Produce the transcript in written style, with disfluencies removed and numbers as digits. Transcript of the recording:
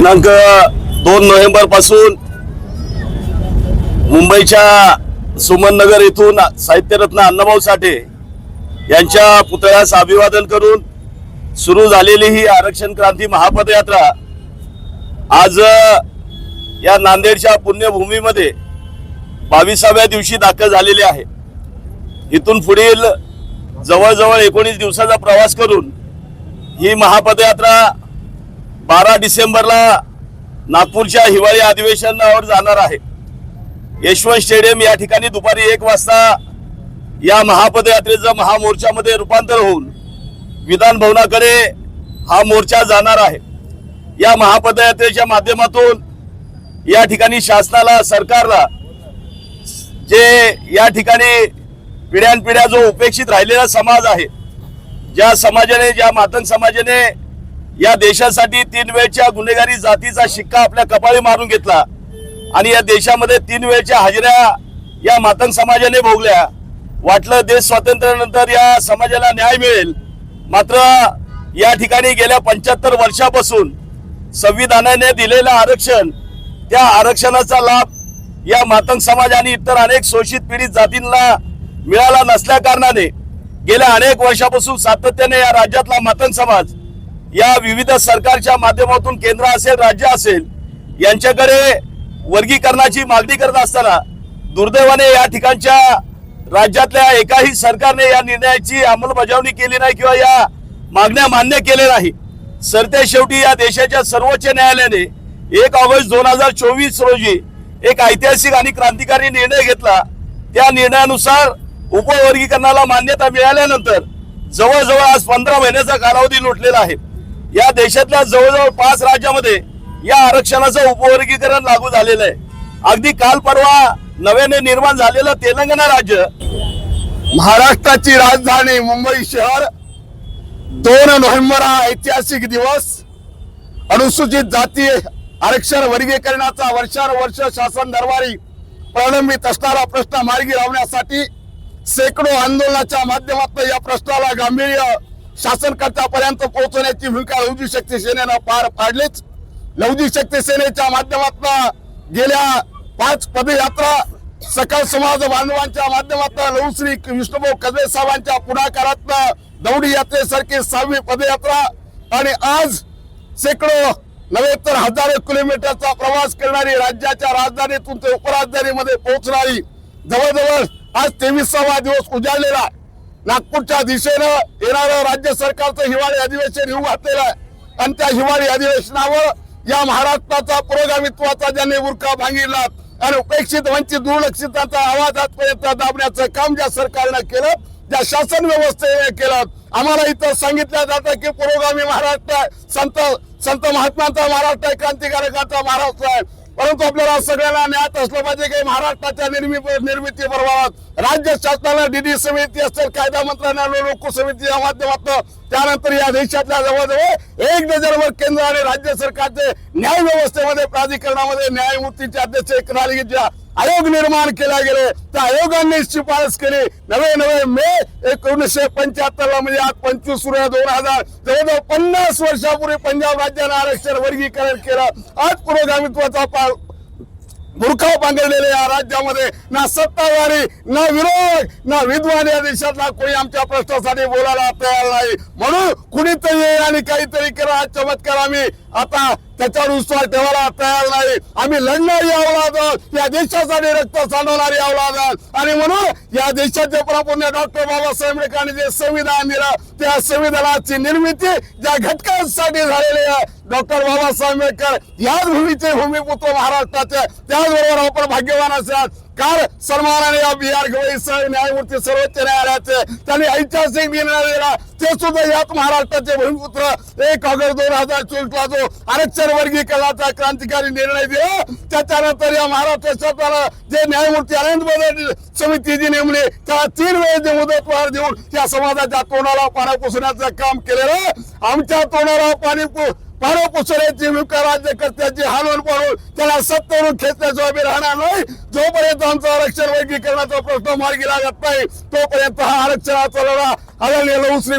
दिनांक 2 नोव्हेंबर पासून मुंबईच्या सुमननगर येथून साहित्यरत्न अण्णाभाऊ साठे यांच्या पुतळ्यास अभिवादन करून सुरू झालेली ही आरक्षण क्रांती महापदयात्रा आज या नांदेडच्या पुण्यभूमीमध्ये 22व्या दिवशी दाखल झालेली आहे। इथून पुढील जवळजवळ 19 दिवसाचा प्रवास करून ही महापदयात्रा 12 डिसेंबरला नागपूरच्या हिवाळी अधिवेशनावर जाणार आहे। यशवंत स्टेडियम या ठिकाणी दुपारी 1 वाजता या महापदयात्रेचं महामोर्चामध्ये रूपांतर होऊन विधान भवनाकडे हा मोर्चा जाणार आहे। या महापदयात्रेच्या माध्यमातून या ठिकाणी शासनाला, सरकारला जे या ठिकाणी पिढ्यानपिढ्या जो उपेक्षित राहिलेला समाज आहे, ज्या समाजाने, ज्या मातंग समाजाने या देशासाठी 3 वेळच्या गुन्हेगारी जातीचा शिक्का आपल्या कपाळी मारून घेतला आणि या देशामध्ये 3 वेळच्या हाजऱ्या या मातंग समाजाने भोगल्या। वाटलं देश स्वातंत्र्यानंतर या समाजाला न्याय मिळेल, मात्र या ठिकाणी गेल्या 75 वर्षापासून संविधानाने दिलेलं आरक्षण, त्या आरक्षणाचा लाभ या मातंग समाज आणि इतर अनेक शोषित पीडित जातींना मिळाला नसल्या कारणाने गेल्या अनेक वर्षापासून सातत्याने या राज्यातला मातंग समाज या विविध सरकारच्या माध्यमातून, केंद्र असेल, राज्य असेल, यांच्याकडे वर्गीकरणाची मागणी करत असताना दुर्दैवाने या ठिकाणच्या राज्यातल्या एकाही सरकारने या निर्णयाची अंमलबजावणी केली नाही किंवा या मागण्या मान्य केल्या नाही। सरते शेवटी या देशाच्या सर्वोच्च न्यायालयाने 1 ऑगस्ट 2024 रोजी एक ऐतिहासिक आणि क्रांतिकारी निर्णय घेतला। त्या निर्णयानुसार उपवर्गीकरणाला मान्यता मिळाल्यानंतर जवळजवळ आज 15 महिन्याचा कालावधी लोटलेला आहे। या देशातल्या जवळजवळ 5 राज्यामध्ये या आरक्षणाचं उपवर्गीकरण लागू झालेलं आहे। अगदी काल परवा नव्याने निर्माण झालेलं तेलंगणा राज्य, महाराष्ट्राची राजधानी मुंबई शहर 2 नोव्हेंबर हा ऐतिहासिक दिवस अनुसूचित जाती आरक्षण वर्गीकरणाचा वर्षानुवर्ष शासन दरबारी प्रलंबित असणारा प्रश्न मार्गी लावण्यासाठी शेकडो आंदोलनाच्या माध्यमातून या प्रश्नाला गांभीर्य शासनकर्त्यापर्यंत पोहोचवण्याची भूमिका लवजी शक्ती सेनेनं पार पाडलीच। लवजी शक्ती सेनेच्या माध्यमातून गेल्या 5 पदयात्रा, सकल समाज बांधवांच्या माध्यमातून लवश्री विष्णुभाऊ कदवे साहेबांच्या पुढाकारातनं दौडी यात्रेसारखी 6वी पदयात्रा आणि आज शेकडो नव्हे तर हजारो किलोमीटरचा प्रवास करणारी, राज्याच्या राजधानीतून ते उपराजधानीमध्ये पोहोचणारी, जवळजवळ आज 23वा दिवस उजाडलेला नागपूरच्या दिशेनं येणारं राज्य सरकारचं हिवाळी अधिवेशन येऊ घातलेलं आहे आणि त्या हिवाळी अधिवेशनावर या महाराष्ट्राचा पुरोगामित्वाचा ज्यांनी बुरखा भांगितला आणि उपेक्षित, वंचित, दुर्लक्षितांचा आवाज आजपर्यंत दाबण्याचं काम ज्या सरकारनं केलं, ज्या शासन व्यवस्थेने केलं, आम्हाला इथं सांगितलं जातं की पुरोगामी महाराष्ट्र, संत महात्मांचा महाराष्ट्र आहे, क्रांतिकारकांचा महाराष्ट्र आहे, परंतु आपल्याला सगळ्यांना ज्ञात असलं पाहिजे की महाराष्ट्राच्या निर्मिती बरोबर राज्य शासनाला डीडी समिती असेल, कायदा मंत्रालयाला लोक समितीच्या माध्यमातून, त्यानंतर या देशातल्या जवळजवळ 1 डझनवर केंद्र आणि राज्य सरकारचे न्याय व्यवस्थेमध्ये, प्राधिकरणामध्ये न्यायमूर्तीचे अध्यक्ष एक आयोग निर्माण केला गेले। त्या आयोगाने शिफारस केली। नवे मे 1975 म्हणजे आज 25 सूर्य 2000 जवळजवळ 50 वर्षापूर्वी पंजाब राज्याने आरक्षण वर्गीकरण केलं। आज पुरोगामित्वाचा बुरखा पांघरलेले या राज्यामध्ये ना सत्ताधारी, ना विरोध, ना विद्वान या देशातला कोणी आमच्या प्रश्नासाठी बोलायला तयार नाही। म्हणून कुणीतरी येईल आणि काहीतरी केला, हा चमत्कार आम्ही आता त्याच्यावर विश्वास ठेवायला तयार नाही। आम्ही लढणारी औलाद आहोत, या देशासाठी रक्त सांडवणारी औलाद आहोत आणि म्हणून या देशाचे प्रपुण्य डॉक्टर बाबासाहेब आंबेडकरांनी जे संविधान दिलं, त्या संविधानाची निर्मिती ज्या घटकांसाठी झालेली आहे, डॉक्टर बाबासाहेब आंबेडकर याच भूमीचे भूमिपुत्र महाराष्ट्राचे, त्याचबरोबर आपण भाग्यवान असाल काल सन्मानाने या BR गवई न्यायमूर्ती सर्वोच्च न्यायालयाचे त्यांनी ऐतिहासिक निर्णय दिला, ते सुद्धा याच महाराष्ट्राचे भूमिपुत्र 1 ऑगस्ट 2024 जो आरक्षण वर्गीकरणाचा क्रांतिकारी निर्णय दिला, त्याच्यानंतर या महाराष्ट्र सरकारनं जे न्यायमूर्ती अनंत बदल समितीची नेमली, त्याला 3 वेळेची मुदतवाढ देऊन या समाजाच्या तोंडाला पाणी पुसण्याचं काम केलेलं। आमच्या तोंडाला पाणी पुसण्याची भूमिका राज्यकर्त्याची हालवून पाडून त्याला सत्तेवरून खेचण्याचं आम्ही राहणार नाही। जोपर्यंत आमचं आरक्षण वर्गीकरणाचा प्रश्न मार्गी लागत नाही, तोपर्यंत हा आरक्षणाचा लढा आदरणीय लवश्री